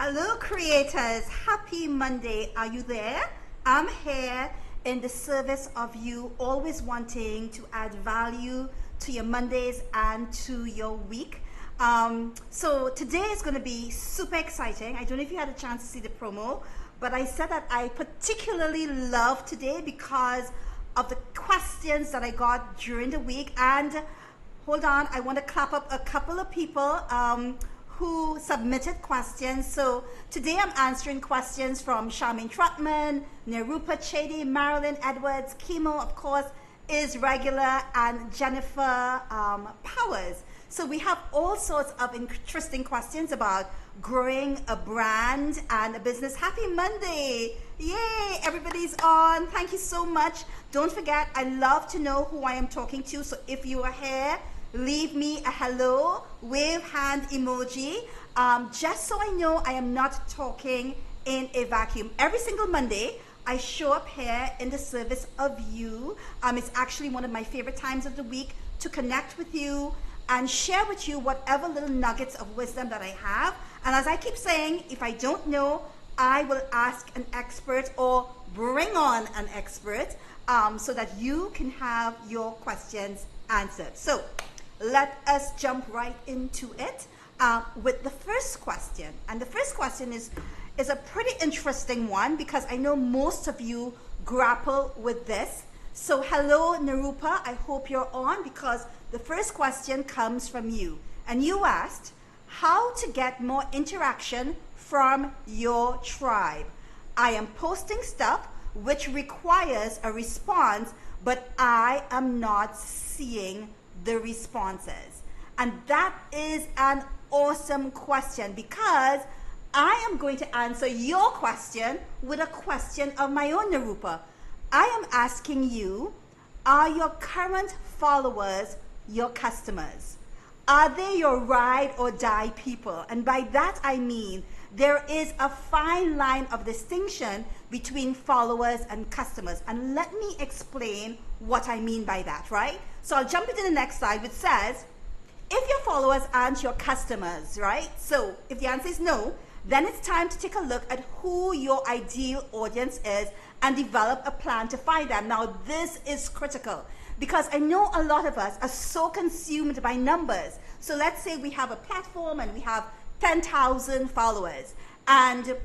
Hello creators, happy Monday. Are you there? I'm here in the service of you always wanting to add value to your Mondays and to your week. So today is going to be super exciting. I don't know if you had a chance to see the promo, but I said that I particularly love today because of the questions that I got during the week. And hold on, I want to clap up a couple of people who submitted questions. So today I'm answering questions from Charmaine Trotman, Nirupa Chedi, Marilyn Edwards, Kimo, of course, is regular, and Jennifer Powers. So we have all sorts of interesting questions about growing a brand and a business. Happy Monday. Yay, everybody's on. Thank you so much. Don't forget, I love to know who I am talking to. So if you are here, leave me a hello, wave hand emoji, just so I know I am not talking in a vacuum. Every single Monday, I show up here in the service of you. It's actually one of my favorite times of the week to connect with you and share with you whatever little nuggets of wisdom that I have. And as I keep saying, if I don't know, I will ask an expert or bring on an expert so that you can have your questions answered. So let us jump right into it with the first question. And the first question is a pretty interesting one because I know most of you grapple with this. So hello, Nirupa, I hope you're on because the first question comes from you. And you asked how to get more interaction from your tribe. I am posting stuff which requires a response, but I am not seeing the responses. And that is an awesome question because I am going to answer your question with a question of my own, Nirupa. I am asking you, are your current followers your customers? Are they your ride or die people? And by that I mean there is a fine line of distinction between followers and customers. And let me explain what I mean by that, right? So I'll jump into the next slide, which says, if your followers aren't your customers, right? So if the answer is no, then it's time to take a look at who your ideal audience is and develop a plan to find them. Now, this is critical because I know a lot of us are so consumed by numbers. So let's say we have a platform and we have 10,000 followers and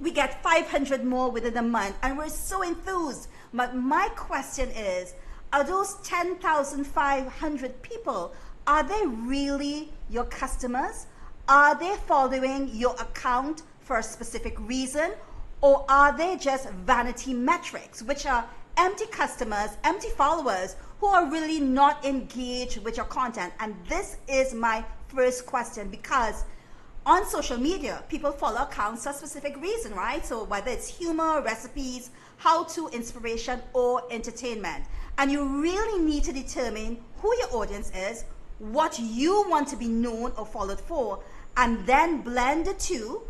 we get 500 more within a month and we're so enthused. But my question is, are those 10,500 people, are they really your customers? Are they following your account for a specific reason? Or are they just vanity metrics, which are empty customers, empty followers who are really not engaged with your content? And this is my first question because on social media, people follow accounts for a specific reason, right? So whether it's humor, recipes, how-to, inspiration, or entertainment. And you really need to determine who your audience is, what you want to be known or followed for, and then blend the two,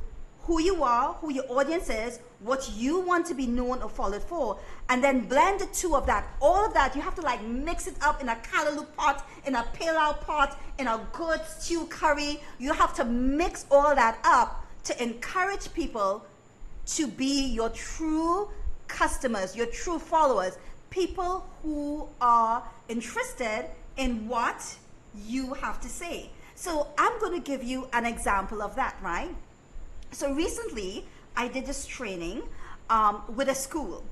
who you are, who your audience is, what you want to be known or followed for, and then blend the two of that. All of that, you have to like mix it up in a callaloo pot, in a pilau pot, in a good stew curry. You have to mix all that up to encourage people to be your true customers, your true followers, people who are interested in what you have to say. So I'm going to give you an example of that, right? So recently I did this training with a school,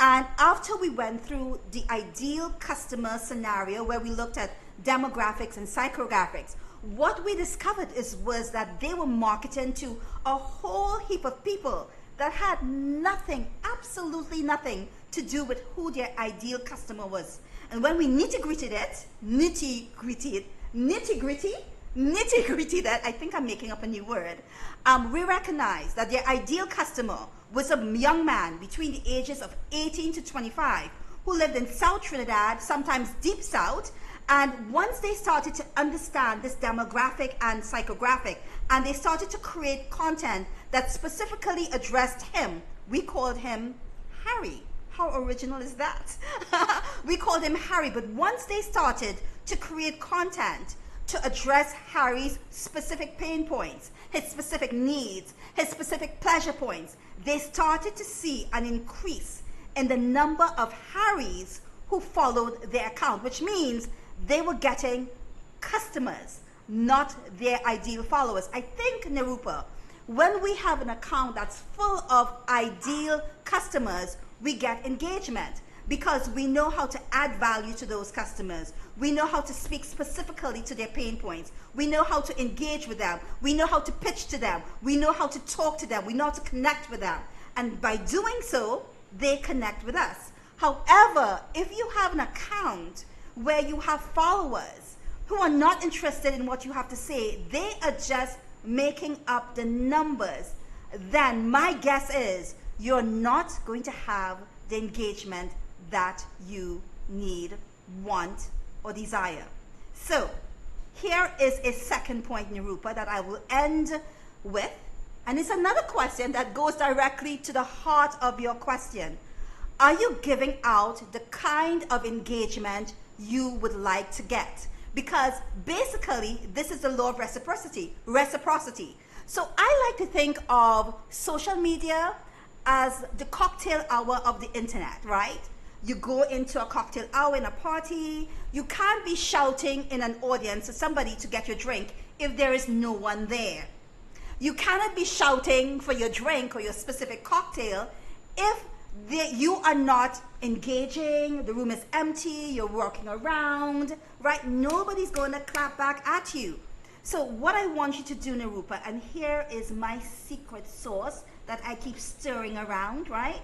and after we went through the ideal customer scenario where we looked at demographics and psychographics, what we discovered was that they were marketing to a whole heap of people that had nothing, absolutely nothing to do with who their ideal customer was. And when we nitty-gritty that, I think I'm making up a new word, we recognize that their ideal customer was a young man between the ages of 18 to 25 who lived in South Trinidad, sometimes deep South. And once they started to understand this demographic and psychographic, and they started to create content that specifically addressed him, we called him Harry. How original is that? We called him Harry. But once they started to create content to to address Harry's specific pain points, his specific needs, his specific pleasure points, they started to see an increase in the number of Harrys who followed their account, which means they were getting customers, not their ideal followers. I think, Nirupa, when we have an account that's full of ideal customers, we get engagement because we know how to add value to those customers. We know how to speak specifically to their pain points. We know how to engage with them. We know how to pitch to them. We know how to talk to them. We know how to connect with them. And by doing so, they connect with us. However, if you have an account where you have followers who are not interested in what you have to say, they are just making up the numbers, then my guess is you're not going to have the engagement that you need, want, or desire. So here is a second point, Nirupa, that I will end with. And it's another question that goes directly to the heart of your question. Are you giving out the kind of engagement you would like to get? Because basically, this is the law of reciprocity. So I like to think of social media as the cocktail hour of the internet, right? You go into a cocktail hour in a party, you can't be shouting in an audience to somebody to get your drink if there is no one there. You cannot be shouting for your drink or your specific cocktail if you are not engaging, the room is empty, you're walking around, right? Nobody's going to clap back at you. So what I want you to do, Nirupa, and here is my secret sauce that I keep stirring around, right?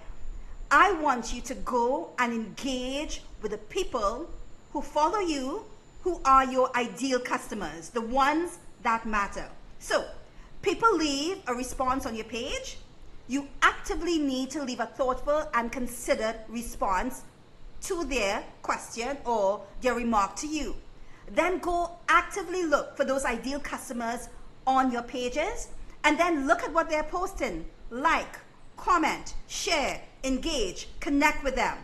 I want you to go and engage with the people who follow you, who are your ideal customers, the ones that matter. So people leave a response on your page. You actively need to leave a thoughtful and considered response to their question or their remark to you. Then go actively look for those ideal customers on your pages and then look at what they're posting. Like, comment, share, engage, connect with them.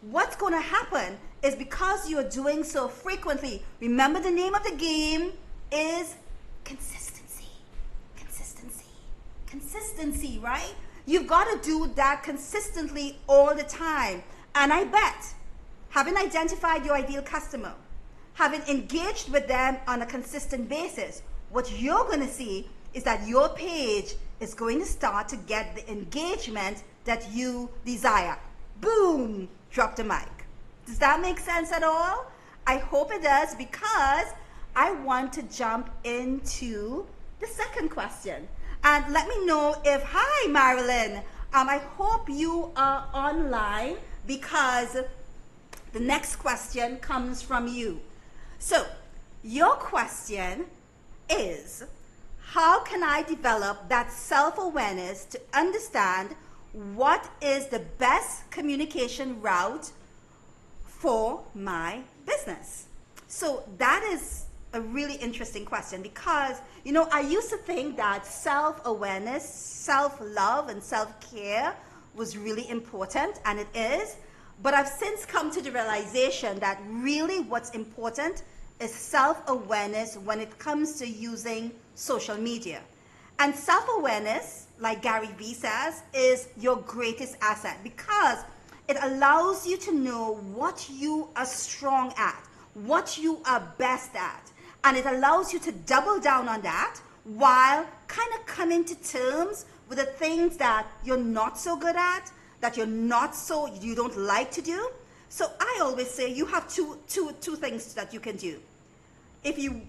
What's going to happen is because you're doing so frequently, remember the name of the game is consistency. Consistency, right? You've got to do that consistently all the time. And I bet, having identified your ideal customer, having engaged with them on a consistent basis, what you're going to see is that your page is going to start to get the engagement that you desire. Boom, drop the mic. Does that make sense at all? I hope it does, because I want to jump into the second question. And let me know if, hi Marilyn, I hope you are online because the next question comes from you. So your question is, how can I develop that self-awareness to understand what is the best communication route for my business? So that is a really interesting question, because, you know, I used to think that self-awareness, self-love, and self-care was really important, and it is. But I've since come to the realization that really what's important is self-awareness when it comes to using social media. And self-awareness, like Gary Vee says, is your greatest asset, because it allows you to know what you are strong at, what you are best at. And it allows you to double down on that while kind of coming to terms with the things that you're not so good at, that you don't like to do. So I always say you have two things that you can do. If you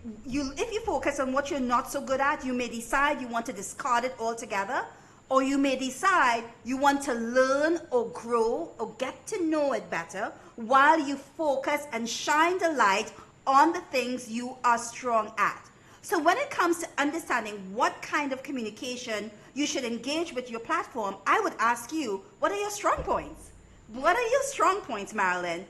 focus on what you're not so good at, you may decide you want to discard it altogether, or you may decide you want to learn or grow or get to know it better while you focus and shine the light on the things you are strong at. So when it comes to understanding what kind of communication you should engage with your platform, I would ask you, what are your strong points? What are your strong points, Marilyn?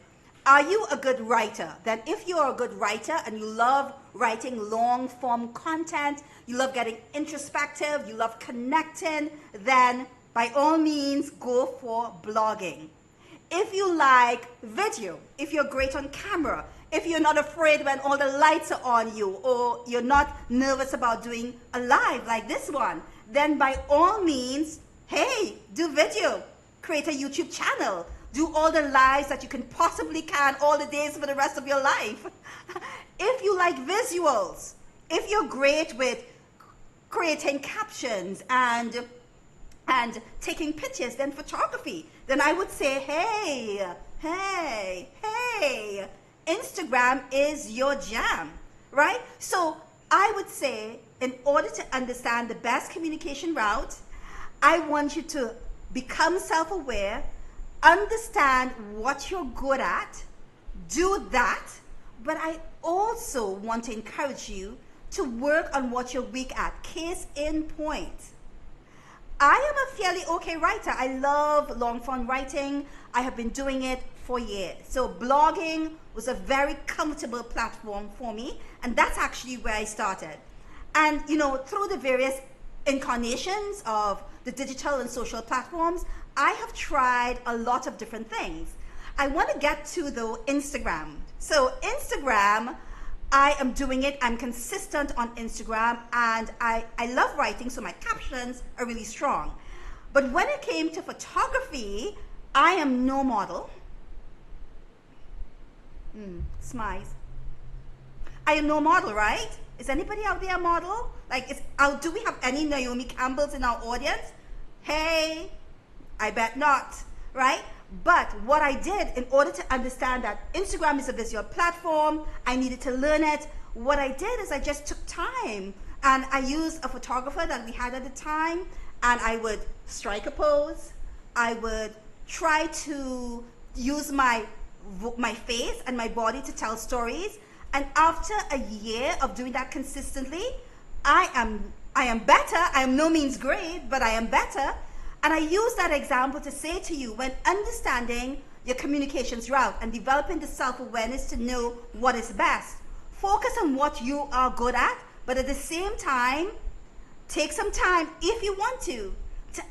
Are you a good writer? Then if you're a good writer and you love writing long form content, you love getting introspective, you love connecting, then by all means go for blogging. If you like video, if you're great on camera, if you're not afraid when all the lights are on you, or you're not nervous about doing a live like this one, then by all means, hey, do video, create a YouTube channel, do all the lives that you can possibly can all the days for the rest of your life. If you like visuals, if you're great with creating captions and taking pictures, then photography, then I would say, hey, Instagram is your jam, right? So I would say, in order to understand the best communication route, I want you to become self-aware, understand what you're good at, do that, but I also want to encourage you to work on what you're weak at. Case in point, I am a fairly okay writer. I love long-form writing. I have been doing it for years. So blogging was a very comfortable platform for me, and that's actually where I started. And you know, through the various incarnations of the digital and social platforms, I have tried a lot of different things. I want to get to though Instagram. So Instagram, I am doing it. I'm consistent on Instagram, and I love writing, so my captions are really strong. But when it came to photography, I am no model. Smiles. I am no model, right? Is anybody out there a model? Like, do we have any Naomi Campbells in our audience? Hey, I bet not, right? But what I did, in order to understand that Instagram is a visual platform, I needed to learn it. What I did is I just took time, and I used a photographer that we had at the time, and I would strike a pose. I would try to use my face and my body to tell stories. And after a year of doing that consistently, I am better. I am no means great, but I am better. And I use that example to say to you, when understanding your communications route and developing the self-awareness to know what is best, focus on what you are good at, but at the same time, take some time, if you want to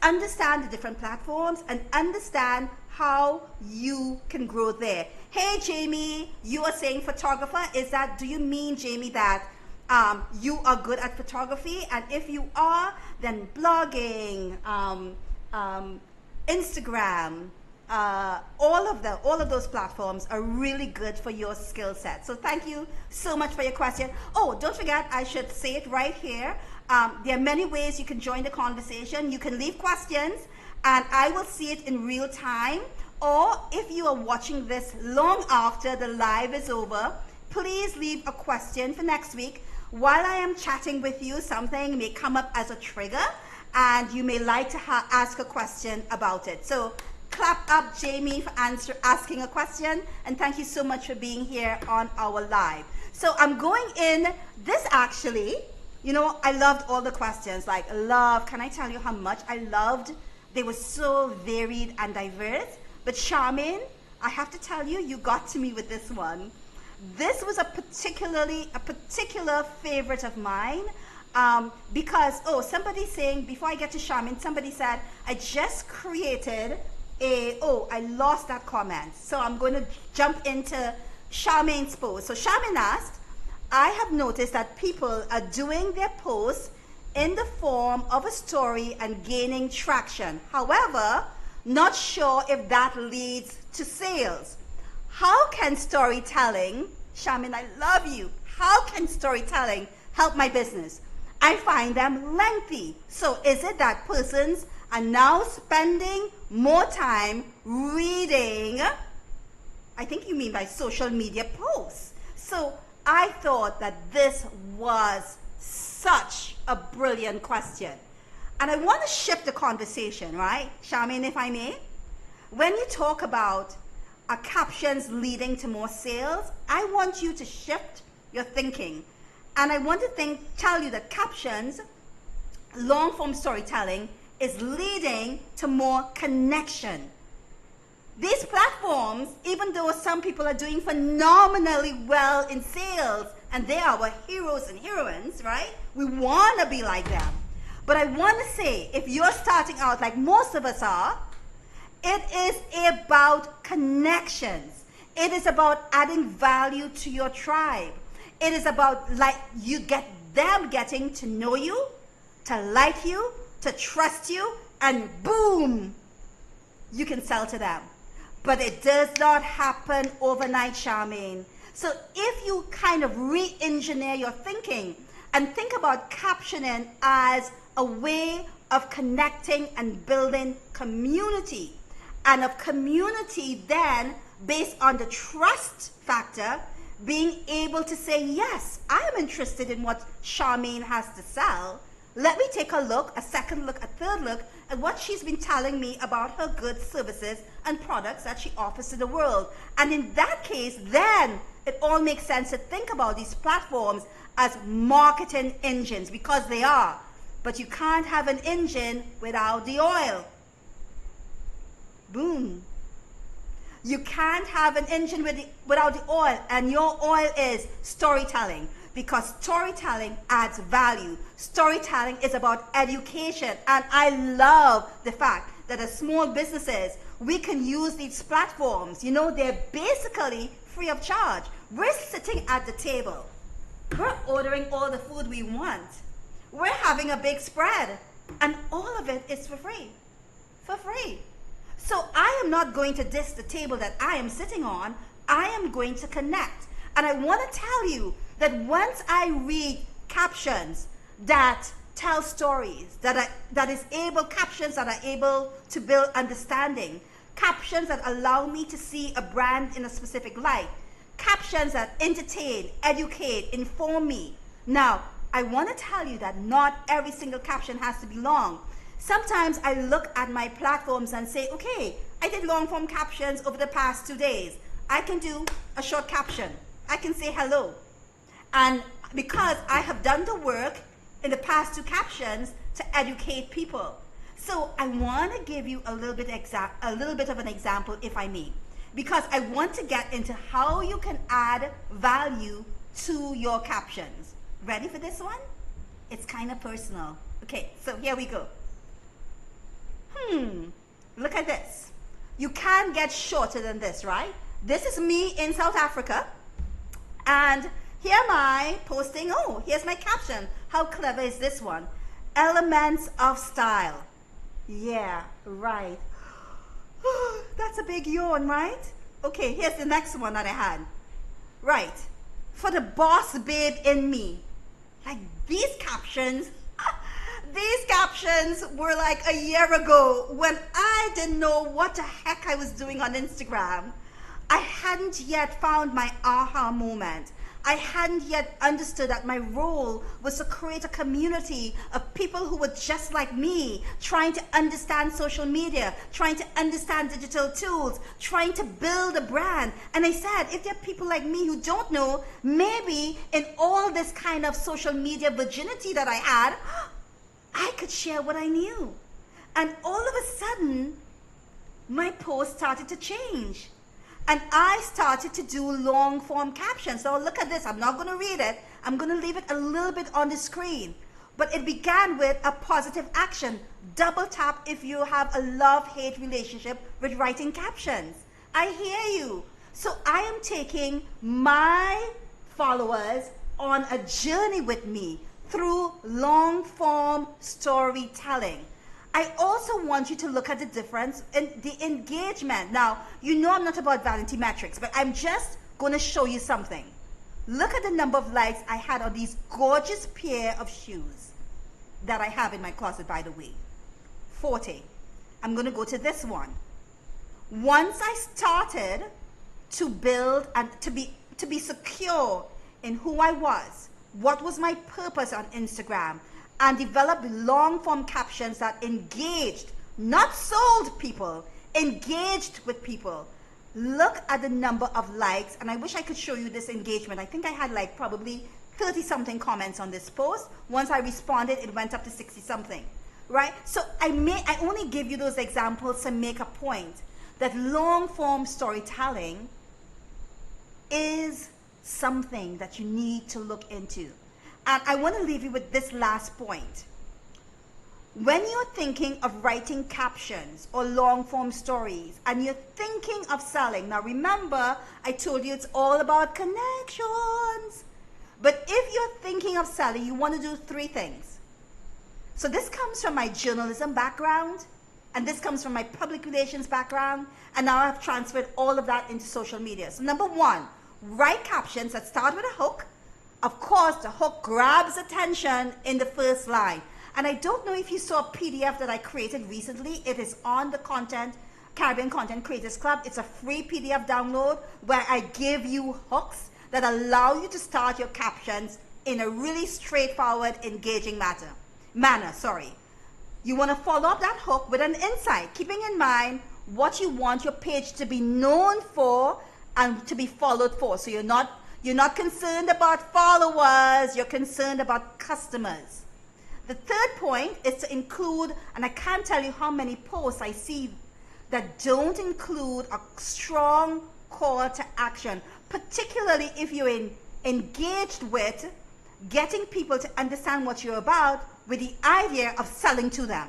understand the different platforms and understand how you can grow there. Hey, Jamie, you are saying photographer. Do you mean, Jamie, that you are good at photography? And if you are, then blogging, Instagram, all of those platforms are really good for your skill set. So thank you so much for your question. Oh, don't forget, I should say it right here. There are many ways you can join the conversation. You can leave questions, and I will see it in real time. Or if you are watching this long after the live is over, please leave a question for next week. While I am chatting with you, something may come up as a trigger, and you may like to ask a question about it. So clap up, Jamie, for asking a question, and thank you so much for being here on our live. So I'm going in this actually, you know, I loved all the questions, can I tell you how much I loved? They were so varied and diverse. But Charmaine, I have to tell you, you got to me with this one. This was a particular favorite of mine, because, somebody saying, before I get to Charmaine, somebody said, I just created I lost that comment. So I'm going to jump into Charmaine's post. So Charmaine asked, I have noticed that people are doing their posts in the form of a story and gaining traction. However, not sure if that leads to sales. How can storytelling, Charmaine, I love you. How can storytelling help my business? I find them lengthy. So is it that persons are now spending more time reading, I think you mean by social media posts. So I thought that this was such a brilliant question. And I want to shift the conversation, right? Charmaine, if I may. When you talk about captions leading to more sales, I want you to shift your thinking. And I want to tell you that captions, long form storytelling, is leading to more connection. These platforms, even though some people are doing phenomenally well in sales, and they are our heroes and heroines, right? We want to be like them. But I want to say, if you're starting out like most of us are, it is about connections. It is about adding value to your tribe. It is about them getting to know you, to like you, to trust you, and boom, you can sell to them. But it does not happen overnight, Charmaine. So if you kind of re-engineer your thinking and think about captioning as a way of connecting and building community, and of community then based on the trust factor, being able to say, yes, I am interested in what Charmaine has to sell. Let me take a look, a second look, a third look at what she's been telling me about her goods, services, and products that she offers to the world. And in that case, then it all makes sense to think about these platforms as marketing engines, because they are. But you can't have an engine without the oil. Boom. You can't have an engine without the oil, and your oil is storytelling, because storytelling adds value. Storytelling is about education, and I love the fact that as small businesses, we can use these platforms. You know, they're basically free of charge. We're sitting at the table. We're ordering all the food we want. We're having a big spread, and all of it is for free. For free. So I am not going to diss the table that I am sitting on. I am going to connect. And I want to tell you that once I read captions that tell stories, captions that are able to build understanding, captions that allow me to see a brand in a specific light, captions that entertain, educate, inform me. Now, I want to tell you that not every single caption has to be long. Sometimes I look at my platforms and say, okay, I did long form captions over the past 2 days. I can do a short caption. I can say hello. And because I have done the work in the past 2 captions to educate people. So I want to give you a little bit of an example, if I may, because I want to get into how you can add value to your captions. Ready for this one? It's kind of personal. Okay, so here we go. Look at this. You can't get shorter than this, right? This is me in South Africa. And here am I posting, oh, here's my caption. How clever is this one? Elements of style. Yeah, right. That's a big yawn, right? Okay, here's the next one that I had. Right. For the boss babe in me. Like these captions were like a year ago when I didn't know what the heck I was doing on Instagram. I hadn't yet found my aha moment. I hadn't yet understood that my role was to create a community of people who were just like me, trying to understand social media, trying to understand digital tools, trying to build a brand. And I said, if there are people like me who don't know, maybe in all this kind of social media virginity that I had, I could share what I knew. And all of a sudden, my post started to change. And I started to do long form captions. So look at this. I'm not going to read it. I'm going to leave it a little bit on the screen. But it began with a positive action. Double tap if you have a love-hate relationship with writing captions. I hear you. So I am taking my followers on a journey with me through long form storytelling. I also want you to look at the difference in the engagement. Now, you know I'm not about vanity metrics, but I'm just going to show you something. Look at the number of likes I had on these gorgeous pair of shoes that I have in my closet, by the way. 40. I'm going to go to this one. Once I started to build and to be secure in who I was, what was my purpose on Instagram, and developed long form captions that engaged, not sold people, engaged with people. Look at the number of likes, and I wish I could show you this engagement. I think I had like probably 30 something comments on this post. Once I responded, it went up to 60 something, right? So I only give you those examples to make a point that long form storytelling is something that you need to look into. And I want to leave you with this last point. when you're thinking of writing captions or long form stories and you're thinking of selling, now remember, I told you it's all about connections. But if you're thinking of selling, you want to do three things. So this comes from my journalism background, and this comes from my public relations background, and now I've transferred all of that into social media. So number one, write captions that start with a hook. Of course, the hook grabs attention in the first line. And I don't know if you saw a PDF that I created recently. It is on the Caribbean Content Creators Club. It's a free PDF download where I give you hooks that allow you to start your captions in a really straightforward, engaging manner. You want to follow up that hook with an insight, keeping in mind what you want your page to be known for and to be followed for. So you're not concerned about followers, you're concerned about customers. The third point is to include, and I can't tell you how many posts I see that don't include a strong call to action, particularly if you're engaged with getting people to understand what you're about with the idea of selling to them,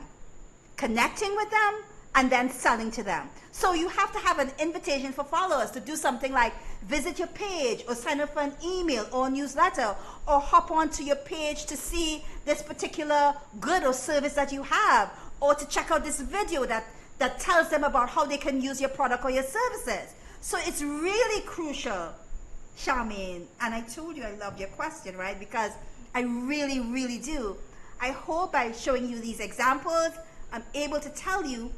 connecting with them, and then selling to them. So you have to have an invitation for followers to do something like visit your page or sign up for an email or newsletter or hop onto your page to see this particular good or service that you have, or to check out this video that tells them about how they can use your product or your services. So it's really crucial, Charmaine, and I told you I love your question, right? Because I really, really do. I hope by showing you these examples, I'm able to tell you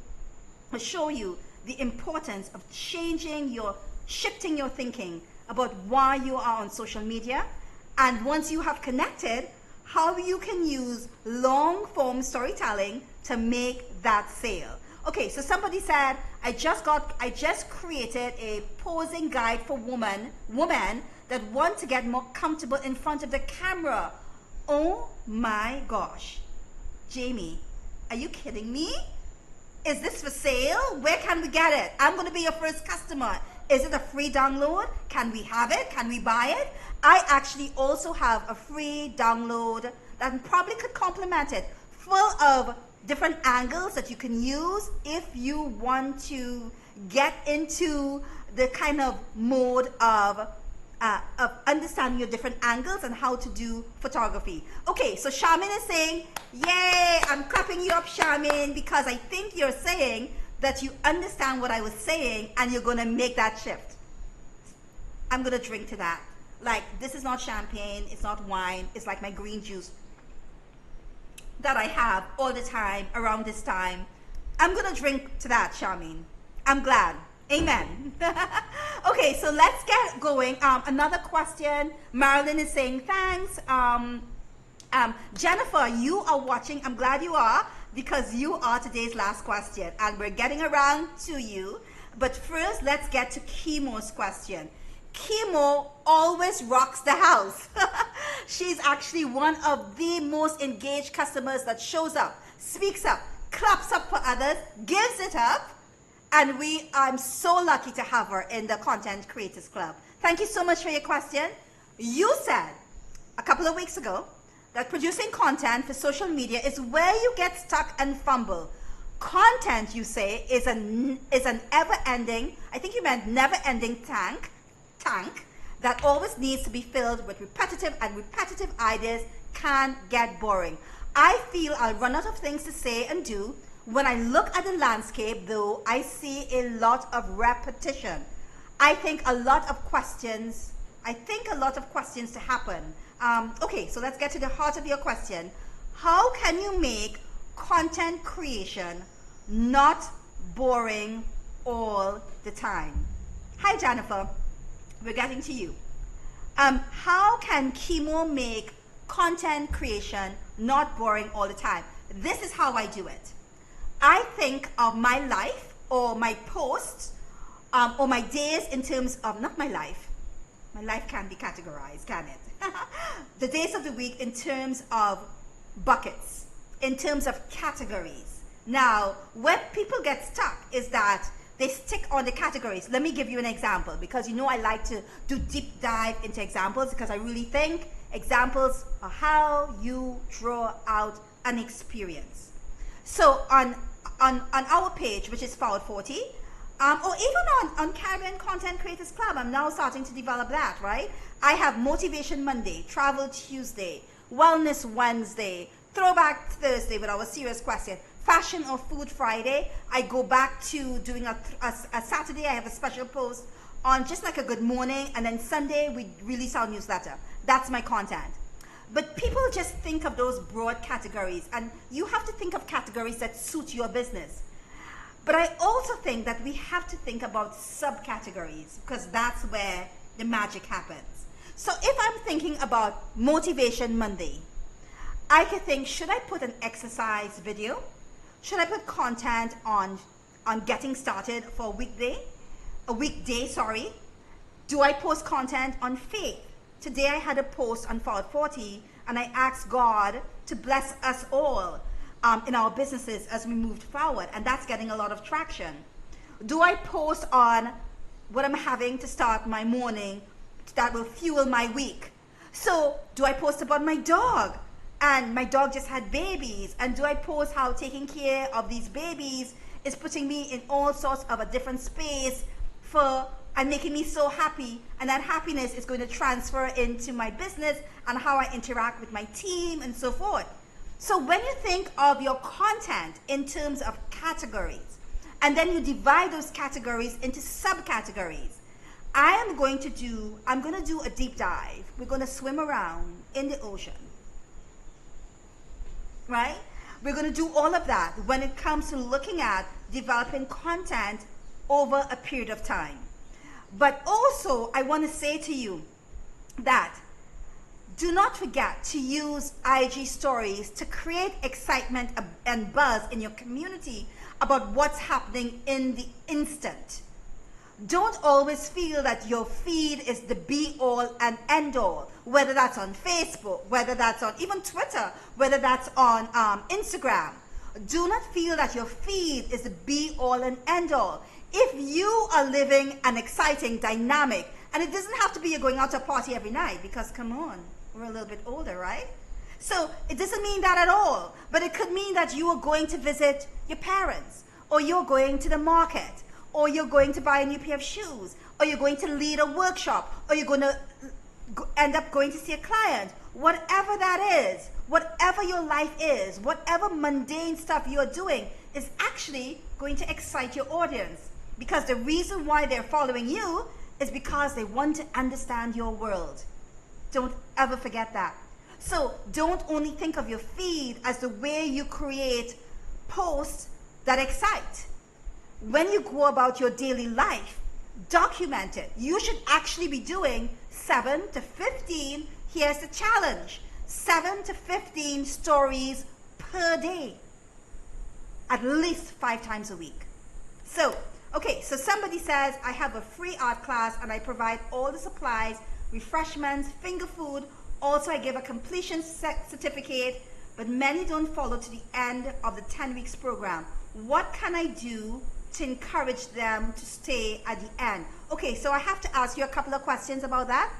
or show you the importance of shifting your thinking about why you are on social media, and once you have connected, how you can use long form storytelling to make that sale. Okay, so somebody said, I just created a posing guide for women that want to get more comfortable in front of the camera. Oh my gosh. Jamie, are you kidding me? Is this for sale? Where can we get it? I'm going to be your first customer. Is it a free download? Can we have it? Can we buy it? I actually also have a free download that probably could complement it, full of different angles that you can use if you want to get into the kind of mode of understanding your different angles and how to do photography. Okay, so Charmaine is saying, yay, I'm clapping you up, Charmaine, because I think you're saying that you understand what I was saying and you're going to make that shift. I'm going to drink to that. Like, this is not champagne, it's not wine, it's like my green juice that I have all the time around this time. I'm going to drink to that, Charmaine. I'm glad. Amen. Okay, so let's get going. Another question. Marilyn is saying thanks. Jennifer, you are watching. I'm glad you are, because you are today's last question and we're getting around to you. But first, let's get to Chemo's question. Chemo always rocks the house. She's actually one of the most engaged customers that shows up, speaks up, claps up for others, gives it up. And I'm so lucky to have her in the Content Creators Club. Thank you so much for your question. You said a couple of weeks ago that producing content for social media is where you get stuck and fumble. Content, you say, is an ever-ending, I think you meant never-ending tank that always needs to be filled with repetitive ideas can get boring. I feel I'll run out of things to say and do. When I look at the landscape, though, I see a lot of repetition. I think a lot of questions to happen. Okay, so let's get to the heart of your question. How can you make content creation not boring all the time? Hi, Jennifer. We're getting to you. How can Chemo make content creation not boring all the time? This is how I do it. I think of my life or my posts or my days in terms of, not my life. My life can be categorized, can it? The days of the week in terms of buckets, in terms of categories. Now, where people get stuck is that they stick on the categories. Let me give you an example, because you know I like to do deep dive into examples, because I really think examples are how you draw out an experience. So on our page, which is Forward 40, or even on Caribbean Content Creators Club, I'm now starting to develop that, right? I have Motivation Monday, Travel Tuesday, Wellness Wednesday, Throwback Thursday with our serious question, Fashion or Food Friday. I go back to doing a Saturday, I have a special post on just like a good morning, and then Sunday we release our newsletter. That's my content. But people just think of those broad categories, and you have to think of categories that suit your business. But I also think that we have to think about subcategories, because that's where the magic happens. So if I'm thinking about Motivation Monday, I could think, should I put an exercise video? Should I put content on getting started for a weekday, sorry? Do I post content on faith? Today I had a post on Forward 40, and I asked God to bless us all in our businesses as we moved forward, and that's getting a lot of traction. Do I post on what I'm having to start my morning that will fuel my week? So do I post about my dog? And my dog just had babies. And do I post how taking care of these babies is putting me in all sorts of a different space and making me so happy, and that happiness is going to transfer into my business and how I interact with my team and so forth. So when you think of your content in terms of categories, and then you divide those categories into subcategories, I'm going to do a deep dive. We're going to swim around in the ocean, right? We're going to do all of that when it comes to looking at developing content over a period of time. But also, I want to say to you that do not forget to use IG stories to create excitement and buzz in your community about what's happening in the instant. Don't always feel that your feed is the be-all and end-all, whether that's on Facebook, whether that's on even Twitter, whether that's on Instagram. Do not feel that your feed is the be-all and end-all. If you are living an exciting dynamic, and it doesn't have to be you're going out to a party every night, because come on, we're a little bit older, right? So it doesn't mean that at all, but it could mean that you are going to visit your parents, or you're going to the market, or you're going to buy a new pair of shoes, or you're going to lead a workshop, or you're going to end up going to see a client. Whatever that is, whatever your life is, whatever mundane stuff you're doing is actually going to excite your audience. Because the reason why they're following you is because they want to understand your world. Don't ever forget that. So don't only think of your feed as the way you create posts that excite. When you go about your daily life, document it. You should actually be doing 7 to 15, here's the challenge, 7 to 15 stories per day, at least 5 times a week. So, okay, so somebody says, I have a free art class and I provide all the supplies, refreshments, finger food. Also, I give a completion certificate, but many don't follow to the end of the 10 weeks program. What can I do to encourage them to stay at the end? Okay, so I have to ask you a couple of questions about that.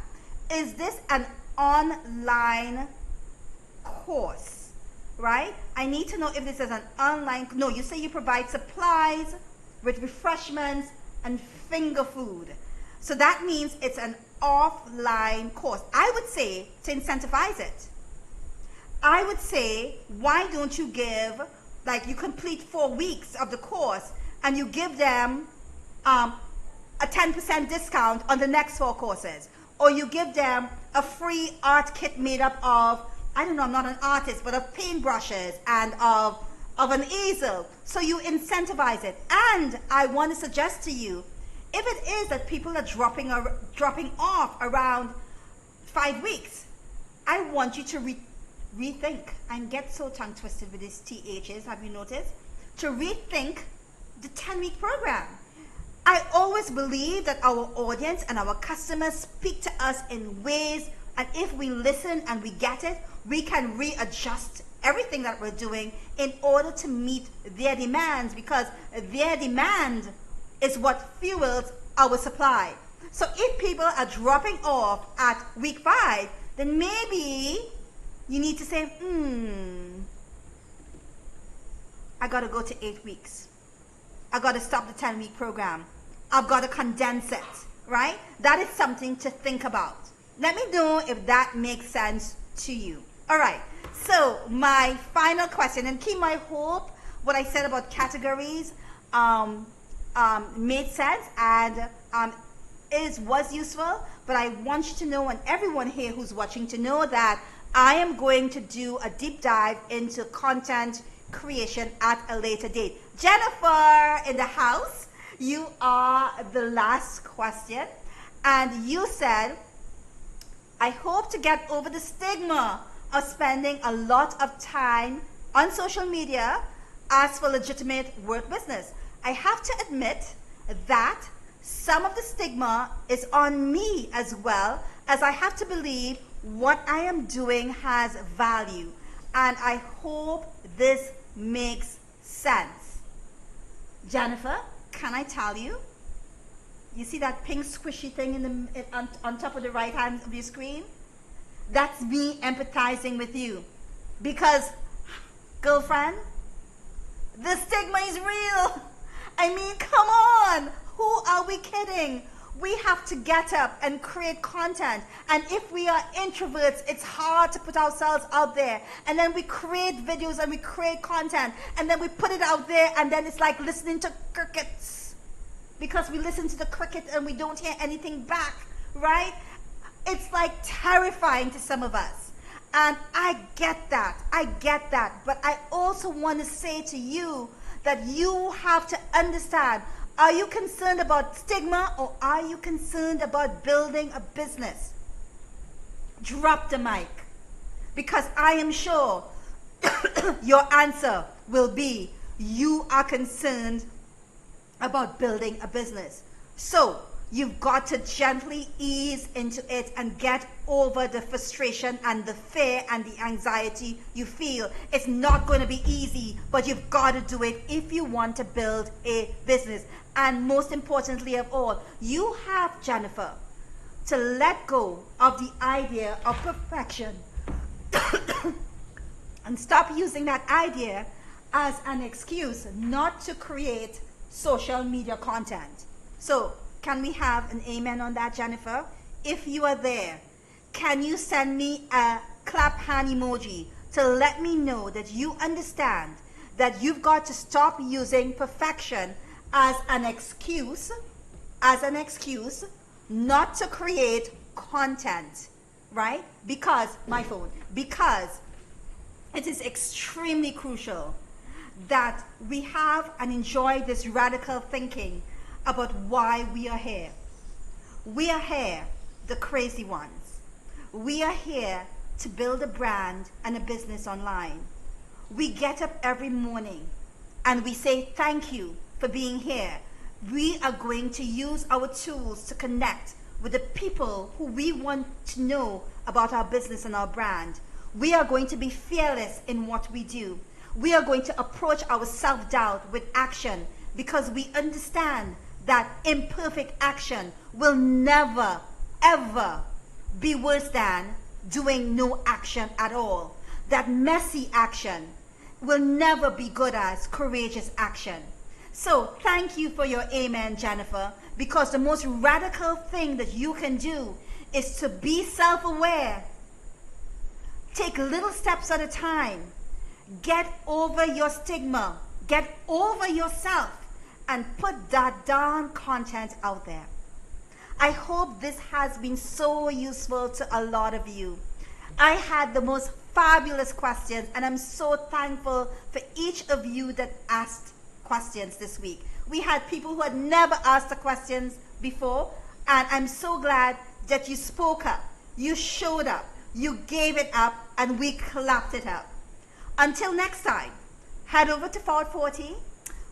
Is this an online course, right? I need to know if this is an online, no, you say you provide supplies with refreshments and finger food. So that means it's an offline course. I would say to incentivize it, I would say, why don't you give, like you complete 4 weeks of the course and you give them a 10% discount on the next 4 courses. Or you give them a free art kit made up of, I don't know, I'm not an artist, but of paintbrushes and of an easel. So you incentivize it. And I want to suggest to you, if it is that people are dropping off around 5 weeks, I want you to rethink. I get so tongue twisted with these THs, have you noticed? To rethink the 10-week program. I always believe that our audience and our customers speak to us in ways, and if we listen and we get it, we can readjust everything that we're doing in order to meet their demands, because their demand is what fuels our supply. So if people are dropping off at week 5, then maybe you need to say, I got to go to 8 weeks. I got to stop the 10-week program. I've got to condense it, right? That is something to think about. Let me know if that makes sense to you. All right, so my final question, and keep my hope what I said about categories made sense and was useful, but I want you to know, and everyone here who's watching to know, that I am going to do a deep dive into content creation at a later date. Jennifer in the house, you are the last question, and you said, I hope to get over the stigma of spending a lot of time on social media as for legitimate work business. I have to admit that some of the stigma is on me as well, as I have to believe what I am doing has value. And I hope this makes sense. Jennifer, can I tell you? You see that pink squishy thing on top of the right hand of your screen? That's me empathizing with you. Because, girlfriend, the stigma is real. I mean, come on. Who are we kidding? We have to get up and create content. And if we are introverts, it's hard to put ourselves out there. And then we create videos and we create content. And then we put it out there, and then it's like listening to crickets. Because we listen to the cricket and we don't hear anything back, right? It's like terrifying to some of us. And I get that. But I also want to say to you that you have to understand, are you concerned about stigma or are you concerned about building a business? Drop the mic. Because I am sure your answer will be, you are concerned about building a business. So you've got to gently ease into it and get over the frustration and the fear and the anxiety you feel. It's not going to be easy, but you've got to do it if you want to build a business. And most importantly of all, you have, Jennifer, to let go of the idea of perfection and stop using that idea as an excuse not to create social media content. So, can we have an amen on that, Jennifer? If you are there, can you send me a clap hand emoji to let me know that you understand that you've got to stop using perfection as an excuse not to create content, right? Because it is extremely crucial that we have and enjoy this radical thinking about why we are here. We are here, the crazy ones. We are here to build a brand and a business online. We get up every morning and we say thank you for being here. We are going to use our tools to connect with the people who we want to know about our business and our brand. We are going to be fearless in what we do. We are going to approach our self-doubt with action, because we understand that imperfect action will never, ever be worse than doing no action at all. That messy action will never be good as courageous action. So thank you for your amen, Jennifer, because the most radical thing that you can do is to be self-aware. Take little steps at a time. Get over your stigma. Get over yourself and put that darn content out there. I hope this has been so useful to a lot of you. I had the most fabulous questions, and I'm so thankful for each of you that asked questions this week. We had people who had never asked the questions before, and I'm so glad that you spoke up, you showed up, you gave it up, and we clapped it up. Until next time, head over to Forward 40.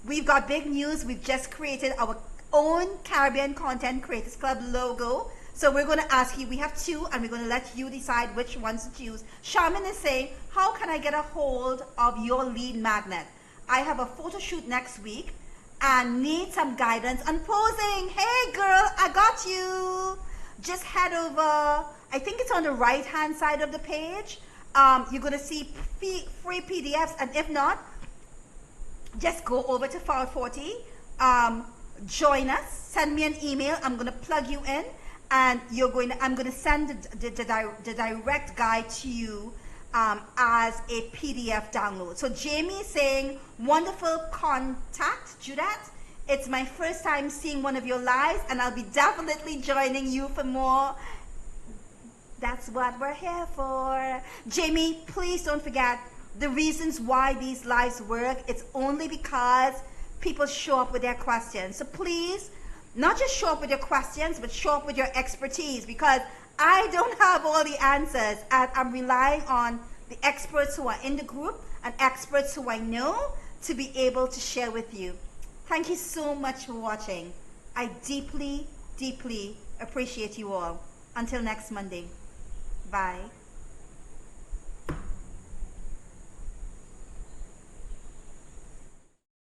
We've got big news. We've just created our own Caribbean Content Creators Club logo. So we're going to ask you, we have two, and we're going to let you decide which ones to choose. Charmin is saying, how can I get a hold of your lead magnet? I have a photo shoot next week and need some guidance on posing. Hey girl, I got you. Just head over, I think it's on the right hand side of the page. You're going to see free PDFs, and if not, just go over to File 40, join us, send me an email. I'm going to plug you in, and I'm going to send the direct guide to you as a PDF download. So Jamie is saying, wonderful contact, Judette. It's my first time seeing one of your lives, and I'll be definitely joining you for more. That's what we're here for. Jamie, please don't forget the reasons why these lives work. It's only because people show up with their questions. So please, not just show up with your questions, but show up with your expertise, because I don't have all the answers, and I'm relying on the experts who are in the group and experts who I know to be able to share with you. Thank you so much for watching. I deeply, deeply appreciate you all. Until next Monday. Bye.